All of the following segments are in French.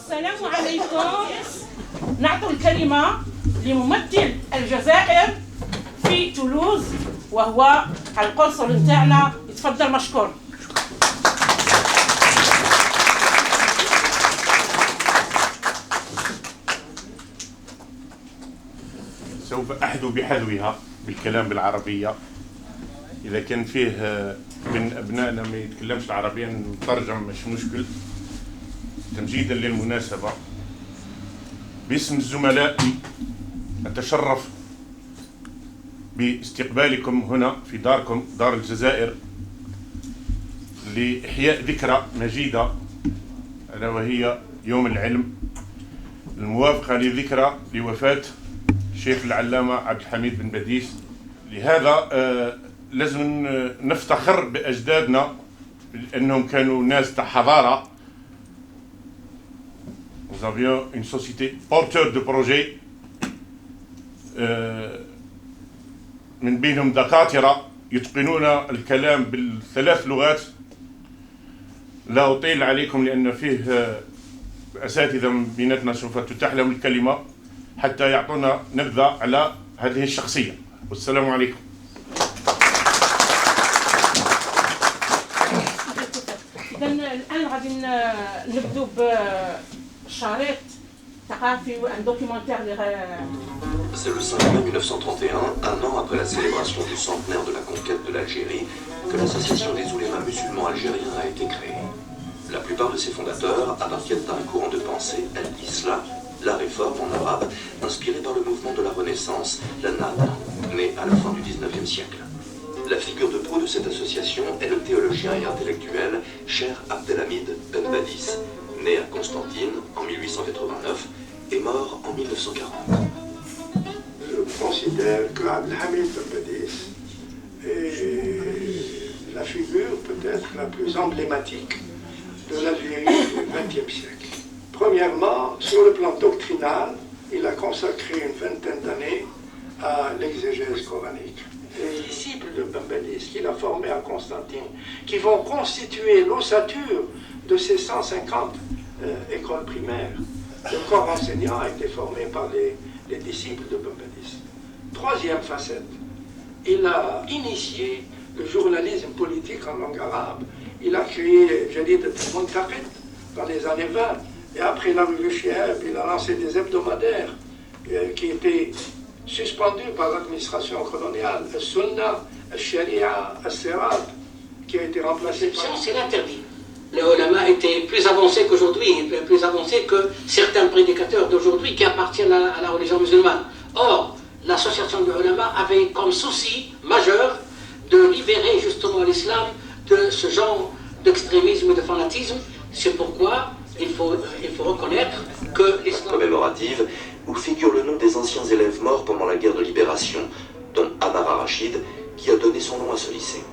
السلام عليكم. نعطي الكلمة لممثل الجزائر في تولوز وهو القنصل نتاعنا، يتفضل مشكور. سوف أحذو بحذوها بالكلام بالعربية. إذا كان فيه من أبنائنا ما يتكلمش العربية نترجم مش مشكل تمجيدا للمناسبة. باسم الزملاء أتشرف باستقبالكم هنا في داركم دار الجزائر لإحياء ذكرى مجيدة ألا وهي يوم العلم، الموافقة لذكرى لوفاة الشيخ العلامة عبد الحميد بن بديس. لهذا لازم نفتخر بأجدادنا لأنهم كانوا ناس تاع حضارة. Nous avions une société porteur de projet من بينهم دكاترة يتقنون الكلام بالثلاث لغات. لا أطيل عليكم لأن فيه أساتذة من بيناتنا سوف تتاح لهم الكلمة حتى يعطونا نبذة على هذه الشخصية. والسلام عليكم. إذا الآن غادي نبدو بشريط ثقافي وان دوكيومونتير. C'est le 5 mai 1931, un an après la célébration du centenaire de la conquête de l'Algérie, que l'association des oulémas musulmans algériens a été créée. La plupart de ses fondateurs appartiennent à un courant de pensée, al-Islam, la réforme en arabe, inspirée par le mouvement de la Renaissance, la Nahda, né à la fin du XIXe siècle. La figure de proue de cette association est le théologien et intellectuel Cheikh Abdelhamid Ben Badis, né à Constantine en 1889 et mort en 1940. Je considère que Abdelhamid Ben Badis est la figure peut-être la plus emblématique de l'Algérie du XXe siècle. Premièrement, sur le plan doctrinal, il a consacré une vingtaine d'années à l'exégèse coranique. Les disciples de Ben Badis qu'il a formés à Constantine, qui vont constituer l'ossature de ces 150 écoles primaires. Le corps enseignant a été formé par les disciples de Ben Badis. Troisième facette, il a initié le journalisme politique en langue arabe. Il a créé Jadid al-Muntaqid dans les années 20, et après la revue Chihab, il a lancé des hebdomadaires qui étaient suspendus par l'administration coloniale, le Sunna, le Sharia, le Sirat, qui a été remplacé par... C'est l'interdit. Les ulama étaient plus avancés qu'aujourd'hui, plus avancés que certains prédicateurs d'aujourd'hui qui appartiennent à la religion musulmane. Or, l'association de ulama avait comme souci majeur de libérer justement l'islam de ce genre d'extrémisme et de fanatisme. C'est pourquoi il faut reconnaître que l'islam... Commémorative, où figure le nom des anciens élèves morts pendant la guerre de libération, dont Amara Rachid, qui a donné son nom à ce lycée.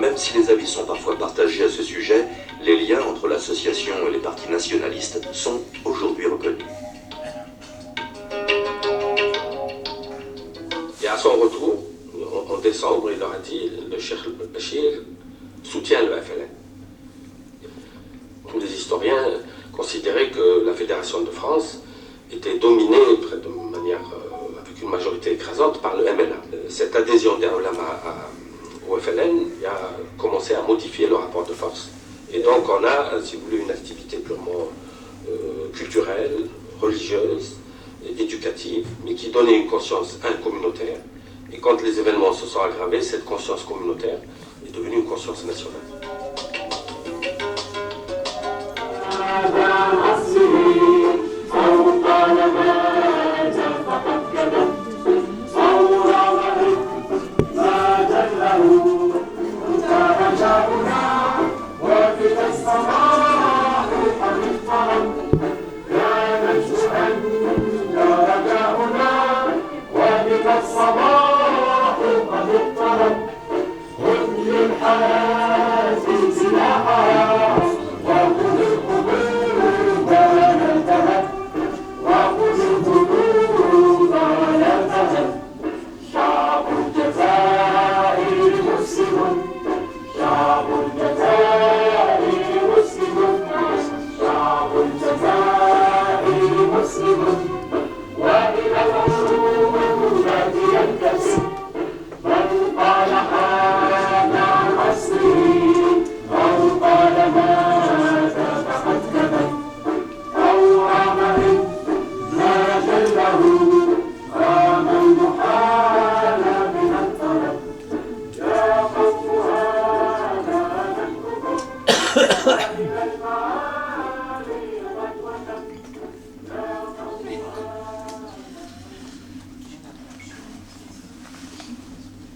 Même si les avis sont parfois partagés à ce sujet, les liens entre l'association et les partis nationalistes sont aujourd'hui reconnus. Et à son retour, en décembre, il leur a dit, le Cheikh Bachir soutient le FLN. Tous les historiens considéraient que la fédération population de France était dominée de manière, avec une majorité écrasante par le MLA. Cette adhésion des ulama au FLN a commencé à modifier le rapport de force. Et donc on a, si vous voulez, une activité purement culturelle, religieuse, éducative, mais qui donnait une conscience communautaire. Et quand les événements se sont aggravés, cette conscience communautaire est devenue une conscience nationale.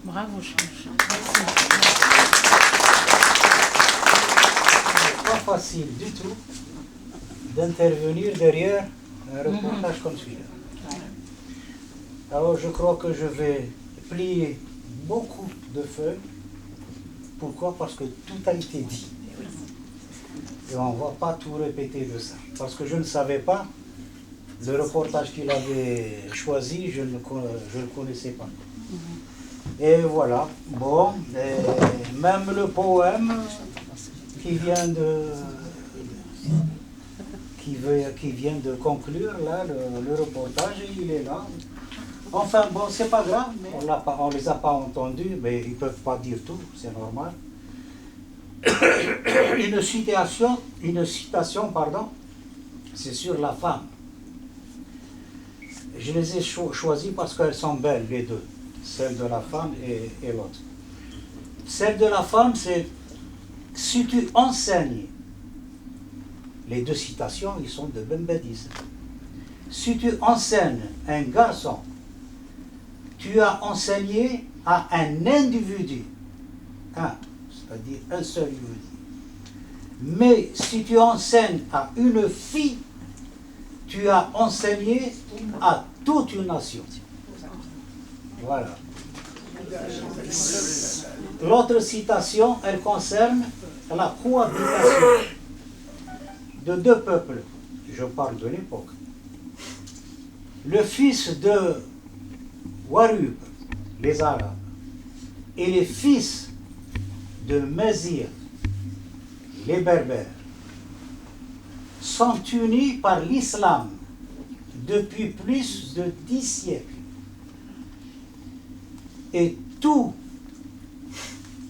Bravo, Choucha. C'est pas facile du tout d'intervenir derrière un reportage comme celui-là. Alors je crois que je vais plier beaucoup de feuilles. Pourquoi? Parce que tout a été dit. Et on ne va pas tout répéter de ça. Parce que je ne savais pas, le reportage qu'il avait choisi, je ne le connaissais pas. Et voilà, bon, et même le poème qui vient de conclure là, le reportage, il est là. Enfin bon, c'est pas grave, on les a pas entendus, mais ils peuvent pas dire tout, c'est normal. Une citation, c'est sur la femme. Je les ai choisies parce qu'elles sont belles, les deux. Celle de la femme et l'autre. Celle de la femme, c'est si tu enseignes, les deux citations, ils sont de Ben Bedis. Si tu enseignes un garçon, tu as enseigné à un individu, c'est-à-dire un seul individu. Mais si tu enseignes à une fille, tu as enseigné à toute une nation. Voilà. L'autre citation, elle concerne la cohabitation de deux peuples. Je parle de l'époque. Le fils de Warub, les Arabes, et les fils de Mazir, les Berbères, sont unis par l'islam depuis plus de 10 siècles. Et tout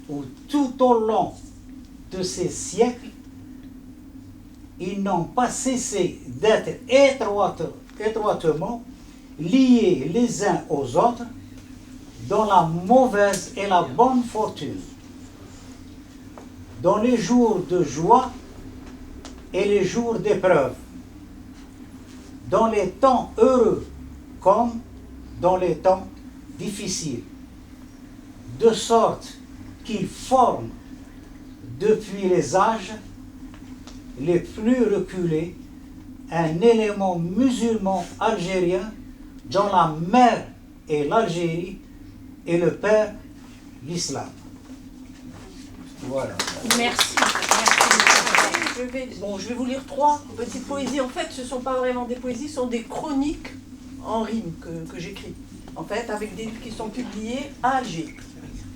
au long de ces siècles, ils n'ont pas cessé d'être étroitement liés les uns aux autres dans la mauvaise et la bonne fortune, dans les jours de joie et les jours d'épreuve, dans les temps heureux comme dans les temps difficiles, de sorte qu'ils forment depuis les âges les plus reculés un élément musulman algérien dont la mère est l'Algérie et le père l'islam. Voilà. Merci. Je vais vous lire 3 petites poésies. En fait, ce ne sont pas vraiment des poésies, ce sont des chroniques en rime que j'écris. En fait, avec des livres qui sont publiés à Alger.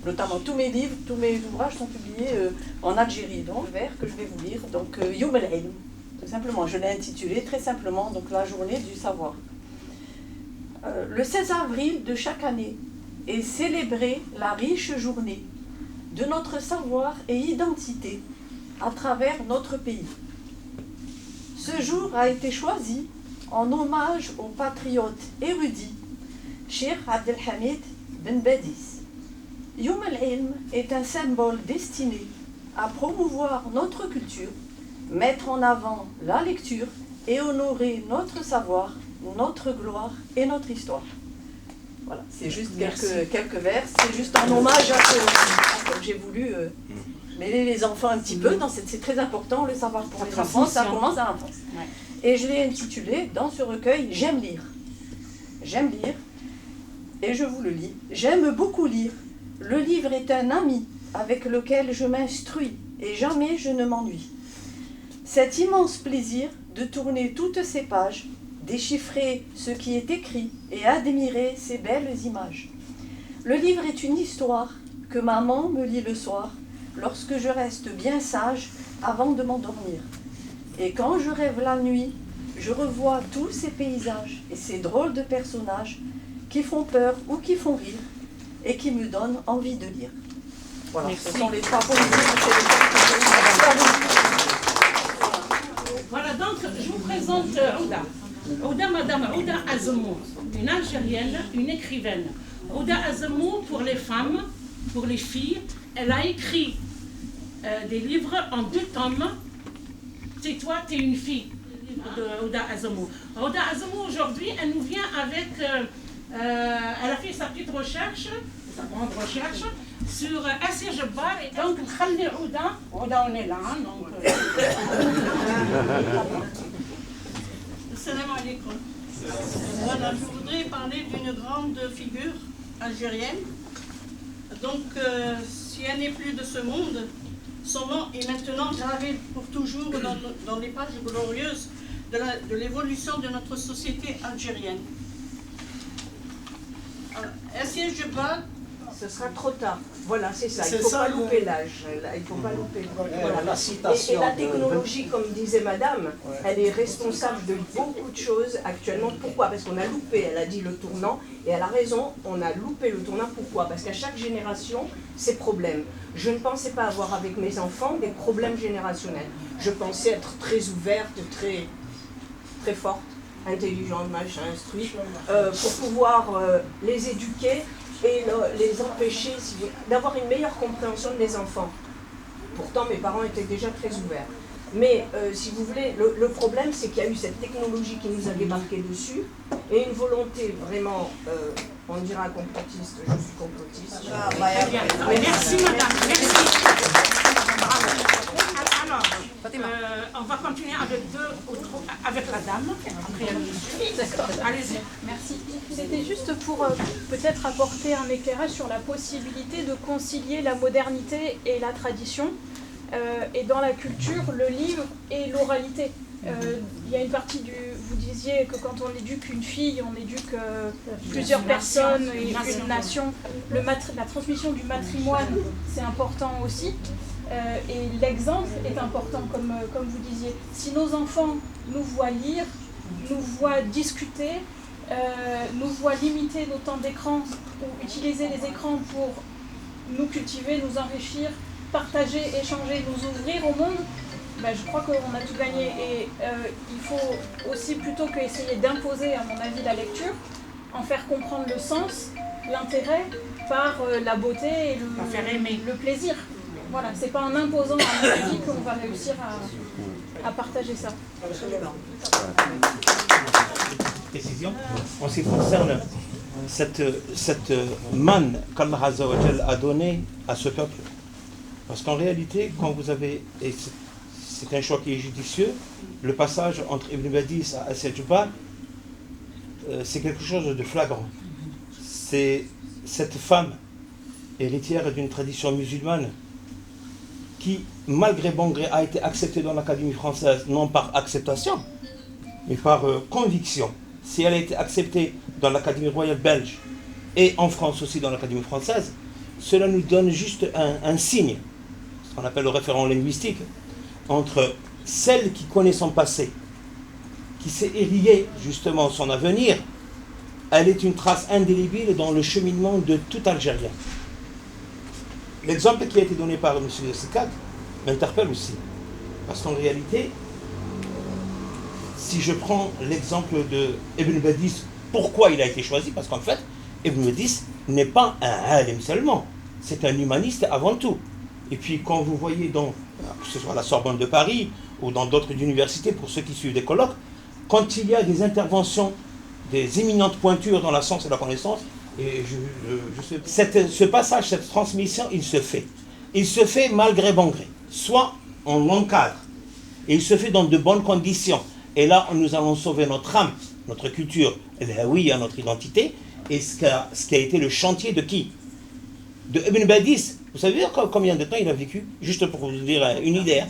Notamment tous mes livres, tous mes ouvrages sont publiés en Algérie. Donc, le vers que je vais vous lire, donc Youm el Ilm. tout simplement. Je l'ai intitulé très simplement, donc la journée du savoir. Le 16 avril de chaque année est célébrée la riche journée de notre savoir et identité à travers notre pays. Ce jour a été choisi en hommage au patriote érudit Cheikh Abdelhamid Ben Badis. Youm al-Ilm est un symbole destiné à promouvoir notre culture, mettre en avant la lecture et honorer notre savoir, notre gloire et notre histoire. Voilà, c'est juste quelques vers, c'est juste un hommage à ce... J'ai voulu mêler les enfants un petit peu, c'est très important, le savoir pour les enfants, ça commence à l'enfance. Ouais. Et je l'ai intitulé dans ce recueil « J'aime lire ». J'aime lire, et je vous le lis. J'aime beaucoup lire. Le livre est un ami avec lequel je m'instruis, et jamais je ne m'ennuie. Cet immense plaisir de tourner toutes ces pages, déchiffrer ce qui est écrit et admirer ces belles images. Le livre est une histoire que maman me lit le soir, lorsque je reste bien sage avant de m'endormir. Et quand je rêve la nuit, je revois tous ces paysages et ces drôles de personnages qui font peur ou qui font rire et qui me donnent envie de lire. Voilà, ce sont les trois poésies. Voilà, donc je vous présente Ouda. Ouda, Madame Ouda Azemmour, une Algérienne, une écrivaine. Ouda Azemmour pour les femmes, pour les filles. Elle a écrit des livres en 2 tomes. C'est toi, t'es une fille, le livre de Ouda Azemmour. Ouda Azemmour, aujourd'hui, elle nous vient avec... elle a fait sa petite recherche, sa grande recherche, sur Assia Jabbar. Et donc, Khalil Ouda, on est là, donc... Salam alaikum. Voilà, je voudrais parler d'une grande figure algérienne. Donc, si elle n'est plus de ce monde, son nom est maintenant gravé pour toujours dans les pages glorieuses de l'évolution de notre société algérienne. Assia Jabbar. Ce sera trop tard. Voilà, c'est ça. Il ne faut pas louper l'âge. Il ne faut pas louper. Voilà. La citation et la technologie, comme disait madame, elle est responsable de beaucoup de choses actuellement. Pourquoi? Parce qu'on a loupé, elle a dit le tournant, et elle a raison, on a loupé le tournant. Pourquoi? Parce qu'à chaque génération, ses problèmes. Je ne pensais pas avoir avec mes enfants des problèmes générationnels. Je pensais être très ouverte, très forte, intelligente, machin, instruite, pour pouvoir les éduquer et les empêcher d'avoir une meilleure compréhension de mes enfants. Pourtant, mes parents étaient déjà très ouverts. Mais, si vous voulez, le problème, c'est qu'il y a eu cette technologie qui nous a débarqué dessus, et une volonté vraiment, on dira complotiste, je suis complotiste. Merci madame, merci. Alors, on va continuer avec la dame. D'accord. Allez-y. Merci. C'était juste pour peut-être apporter un éclairage sur la possibilité de concilier la modernité et la tradition, et dans la culture, le livre et l'oralité. Il y a une partie vous disiez que quand on éduque une fille, on éduque plusieurs personnes et une nation. La transmission du matrimoine, c'est important aussi. Et l'exemple est important, comme vous disiez. Si nos enfants nous voient lire, nous voient discuter, nous voient limiter nos temps d'écran ou utiliser les écrans pour nous cultiver, nous enrichir, partager, échanger, nous ouvrir au monde, je crois qu'on a tout gagné. Et il faut aussi, plutôt qu'essayer d'imposer, à mon avis, la lecture, en faire comprendre le sens, l'intérêt, par la beauté et le plaisir. Voilà, c'est pas en imposant à mon avis qu'on va réussir à partager ça. Précision. En ce qui concerne cette manne qu'Allah Azza wa Jal a donnée à ce peuple. Parce qu'en réalité, quand vous avez, et c'est un choix qui est judicieux, le passage entre Ibn Badis à Assia Jabbar, c'est quelque chose de flagrant. C'est cette femme héritière d'une tradition musulmane qui, malgré bon gré, a été acceptée dans l'Académie française, non par acceptation, mais par conviction. Si elle a été acceptée dans l'Académie royale belge et en France aussi dans l'Académie française, cela nous donne juste un signe, ce qu'on appelle le référent linguistique, entre celle qui connaît son passé, qui sait ériguer justement son avenir, elle est une trace indélébile dans le cheminement de tout Algérien. L'exemple qui a été donné par M. Sekat m'interpelle aussi. Parce qu'en réalité, si je prends l'exemple de Ibn Badis, pourquoi il a été choisi? Parce qu'en fait, Ibn Badis n'est pas un alim seulement, c'est un humaniste avant tout. Et puis quand vous voyez, que ce soit à la Sorbonne de Paris ou dans d'autres universités, pour ceux qui suivent des colloques, quand il y a des interventions, des éminentes pointures dans la science et la connaissance, et ce passage, cette transmission, il se fait. Il se fait malgré bon gré. Soit on l'encadre, et il se fait dans de bonnes conditions. Et là, nous allons sauver notre âme, notre culture, notre identité, et ce qui a été le chantier de qui? De Ibn Badis. Vous savez combien de temps il a vécu? Juste pour vous dire une idée.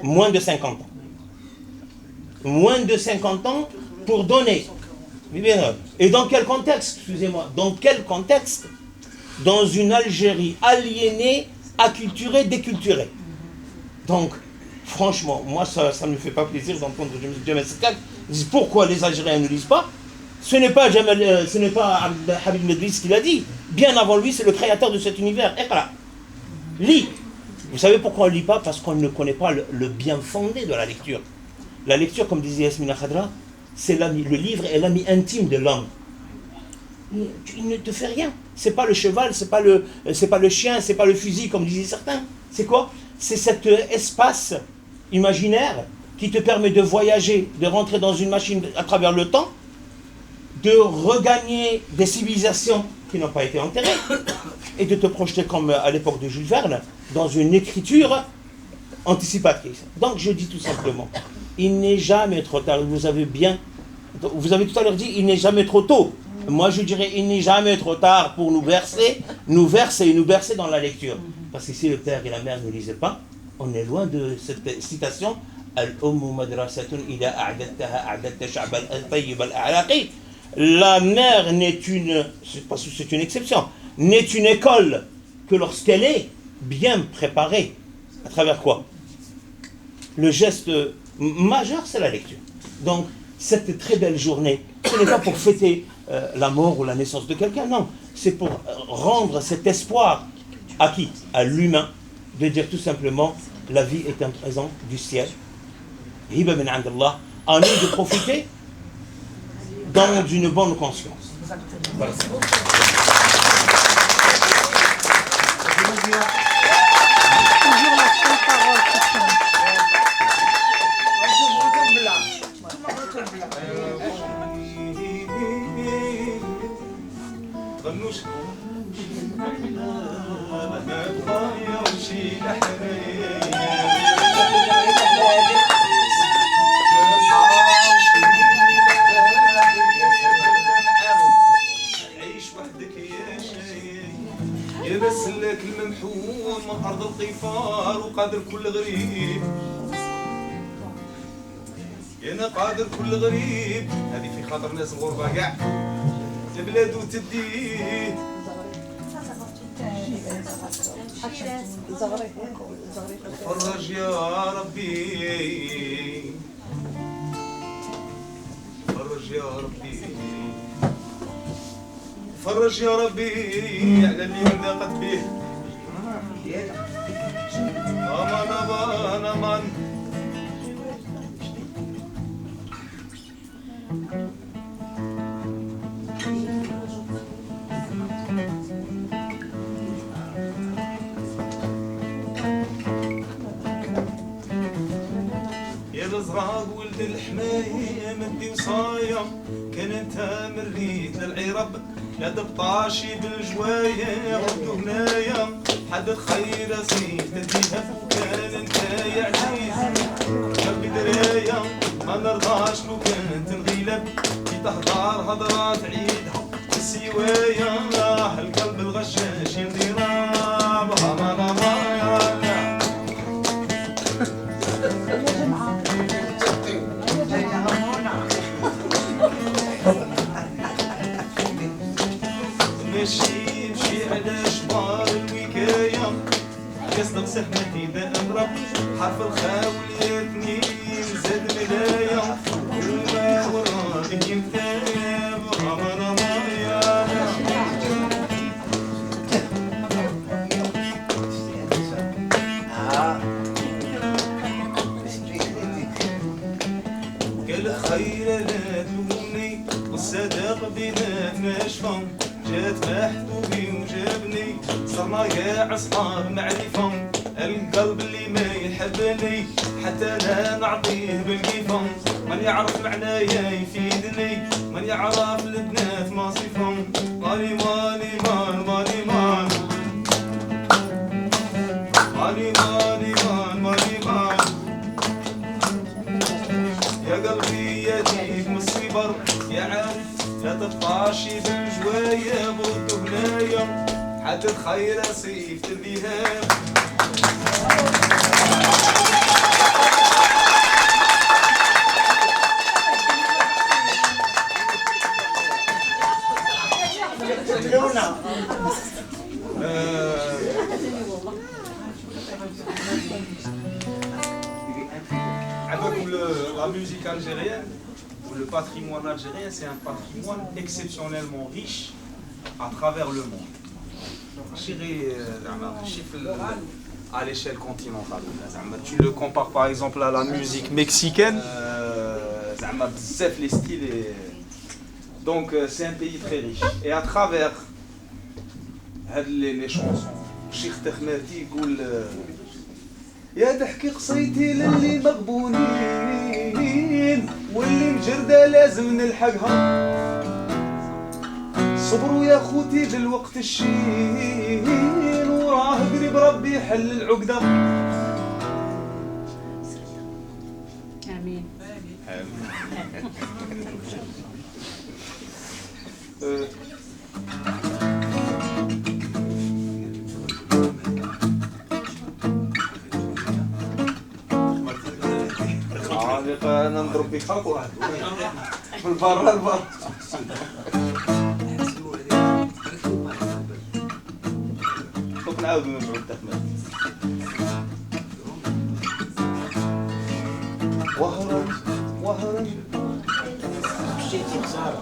Moins de 50 ans. Moins de 50 ans pour donner. Et dans quel contexte? Excusez-moi. Dans quel contexte? Dans une Algérie aliénée, acculturée, déculturée. Donc, franchement, moi, ça ne me fait pas plaisir d'entendre Jamal Sekat dire pourquoi les Algériens ne lisent pas. Ce n'est pas Habib Medlis qui l'a dit. Bien avant lui, c'est le créateur de cet univers. Iqra. Lis. Vous savez pourquoi on ne lit pas? Parce qu'on ne connaît pas le bien fondé de la lecture. La lecture, comme disait Yasmina Khadra, c'est le livre est l'ami intime de l'homme. Il ne te fait rien. C'est pas le cheval, c'est pas le chien, c'est pas le fusil, comme disaient certains. C'est quoi? C'est cet espace imaginaire qui te permet de voyager, de rentrer dans une machine à travers le temps, de regagner des civilisations qui n'ont pas été enterrées, et de te projeter comme à l'époque de Jules Verne, dans une écriture anticipatrice. Donc je dis tout simplement, il n'est jamais trop tard. Vous avez tout à l'heure dit, il n'est jamais trop tôt. Moi je dirais, il n'est jamais trop tard pour nous bercer dans la lecture. Parce que si le père et la mère ne lisaient pas, on est loin de cette citation. La mère n'est c'est une exception, n'est une école que lorsqu'elle est bien préparée. À travers quoi? Le geste majeur, c'est la lecture. Donc, cette très belle journée, ce n'est pas pour fêter la mort ou la naissance de quelqu'un, non. C'est pour rendre cet espoir à qui? À l'humain, de dire tout simplement, la vie est un présent du ciel. Hiba min indallah, à nous de profiter dans une bonne conscience. Voilà. لك الممحون من أرض القفار وقادر كل غريب أنا قادر كل غريب هذه في خاطر ناس الغربة كاع البلاد وتديه فرج يا ربي فرج يا ربي فرج يا ربي على اللي ضاقت به امان امان امان يا الزراق ولد الحماية مدي وصايا كان انت مريت للعرب لا دبطاشي بالجواية عبدو هنايا حد خير سيد تديها كان انت يا عزيز ربي درايا ما نرضاش لو كانت نغيلب كي تحضر هضرات عيدها السوايا القلب الغشاش ينضربها ما نضايا ماشي مشي على شبار الوكاية يصدق سهمتي ذا أمرب حرف الخاول يا ثنين صدق بيناتنا شفا جات محبوبي وجابني صرنا كاع اصحاب معرفة القلب اللي ما يحبني حتى انا نعطيه بالكيفة من يعرف معنايا يفيدني من يعرف البنات ما صفة ماني ماني مان ماني مان ماني ماني مان ماني مان يا قلبي يا ديك من الصبر يا عارف لا تبقاش بالجوايا برد هنايا حتى تخير صيف الذهاب Avec la musique algérienne, le patrimoine algérien, c'est un patrimoine exceptionnellement riche à travers le monde. À l'échelle continentale. Tu le compares par exemple à la musique mexicaine, les styles. Donc c'est un pays très riche. Et à travers les chansons, Cheikh Tehmati يقول يا ضحكي قصيتي للي مغبونين واللي مجردة لازم نلحقها صبروا يا خوتي بالوقت الشين وراه قريب ربي يحل العقدة آمين انا نضرب بك هاك واحد من برا لبرا شوف نعاود نرجعو للتخمام وهرا وهرا مشيتي خساره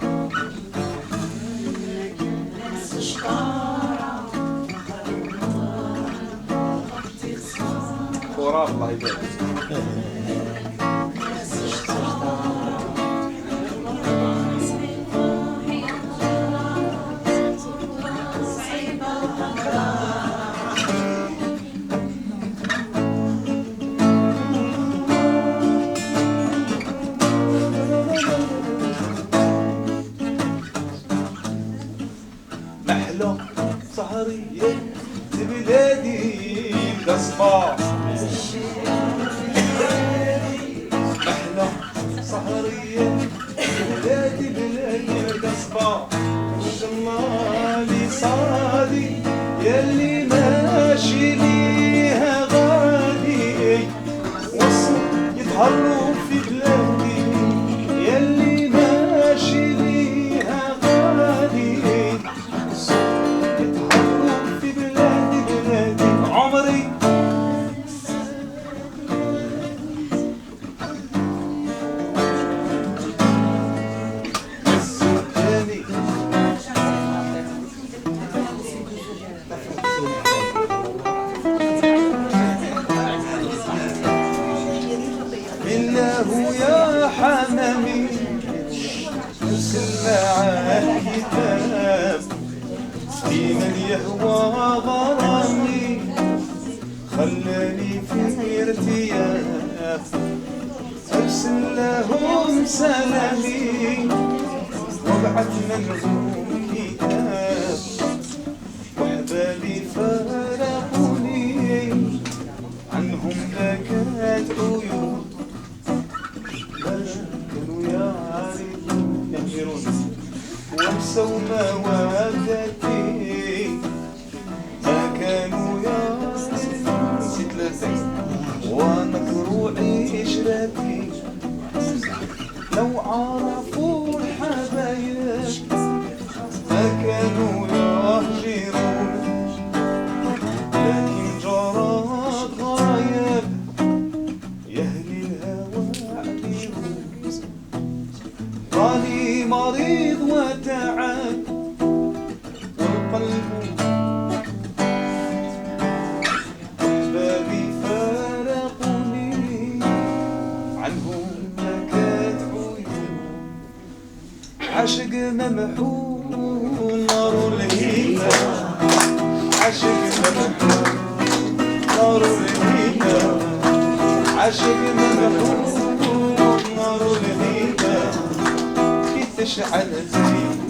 خراب الله يبارك محلى سهرية بلادي القصبة محلى سهرية بلادي القصبة وجمالي صادي يلي ماشي ليها غادي وصل يتهروا في بلادي يلي ماشي ليها غادي يتهروا في بلادي بلادي عمري إنه يا حمامي ارسل معاه كتاب لمن يهوى غرامي خلاني في ارتياب ارسل لهم سلامي وابعث منهم كتاب واحبابي فارقوني عنهم بكت عيون كانوا يعرفون وانسوا مودتي ما كانوا يعرفون نسيت لذي ونكروا عشرتي لو عرفوا الحبايب ما كانوا يهجرون لكن جرت غايب يهلي الهوى عبيرون راني مريض وتعب والقلب أحبابي فارقوني عنهم بكت عيون عاشق ممحون نار الهيبة عاشق ممحون نار الهيبة عاشق ممحون نار الهيبة كي تشعل الزين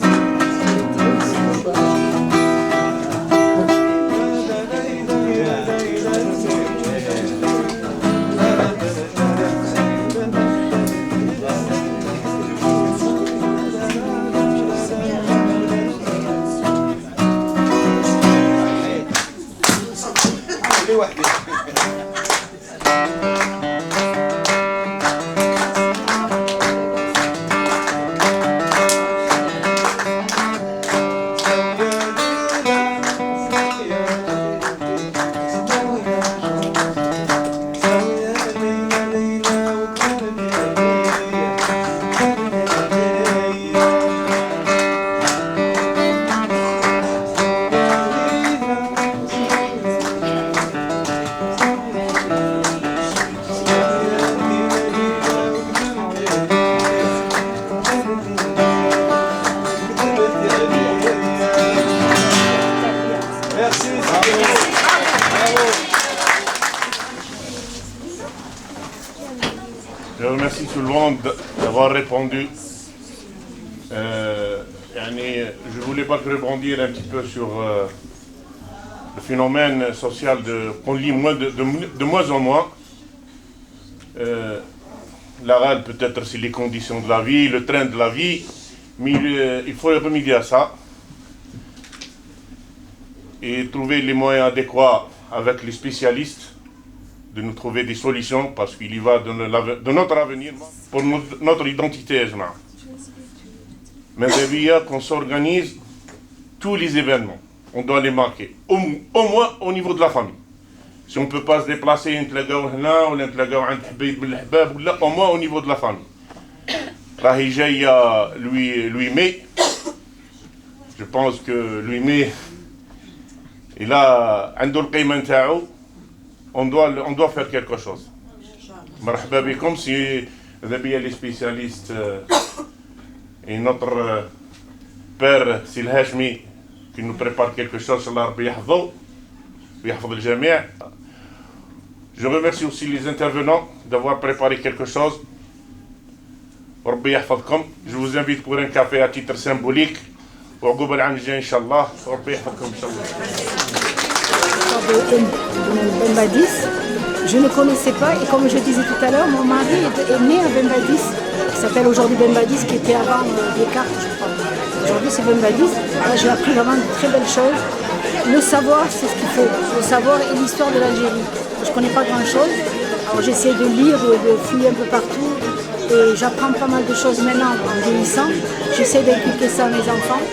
Je remercie tout le monde d'avoir répondu. Je voulais pas que rebondir un petit peu sur le phénomène social qu'on lit de moins en moins. L'arabe peut-être c'est les conditions de la vie, le train de la vie, mais il faut remédier à ça et trouver les moyens adéquats avec les spécialistes de nous trouver des solutions parce qu'il y va de notre avenir pour notre identité. Mais bien qu'on s'organise tous les événements, on doit les marquer, au moins au niveau de la famille. Si on ne peut pas se déplacer, au moins au niveau de la famille. Rahi Jaya, lui mai, je pense que lui mai, il a un on doit faire quelque chose. Marhaba bikum, si les spécialistes et notre père Sil Hashmi qui nous prépare quelque chose sur l'arbre Yahdo, Yahdo al-Jami'. Je remercie aussi les intervenants d'avoir préparé quelque chose. Rabbi yahfadkom. Je vous invite pour un café à titre symbolique. وعقوب العام الجاي إن شاء الله. ربي يحفظكم إن شاء الله. Bembadis, je ne connaissais pas et comme je disais tout à l'heure, mon mari est né à Bembadis, qui s'appelle aujourd'hui Bembadis, qui était avant Descartes, je crois. Aujourd'hui c'est Bembadis. Là j'ai appris vraiment de très belles choses. Le savoir, c'est ce qu'il faut. Le savoir et l'histoire de l'Algérie. Je ne connais pas grand-chose. Alors j'essaie de lire, de fouiller un peu partout. Et j'apprends pas mal de choses maintenant en vieillissant. J'essaie d'inculquer ça à mes enfants.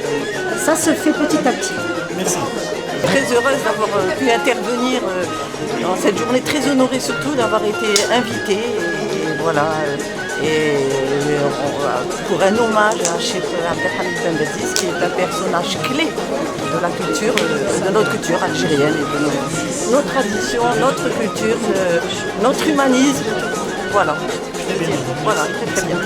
Ça se fait petit à petit. Merci. Très heureuse d'avoir pu intervenir dans cette journée, très honorée surtout d'avoir été invitée. Et voilà. Pour un hommage à Cheikh Abdelhamid Bembadis, qui est un personnage clé de la culture, de notre culture algérienne et de nos traditions, notre culture, notre humanisme. Voilà. Voilà, très très bien.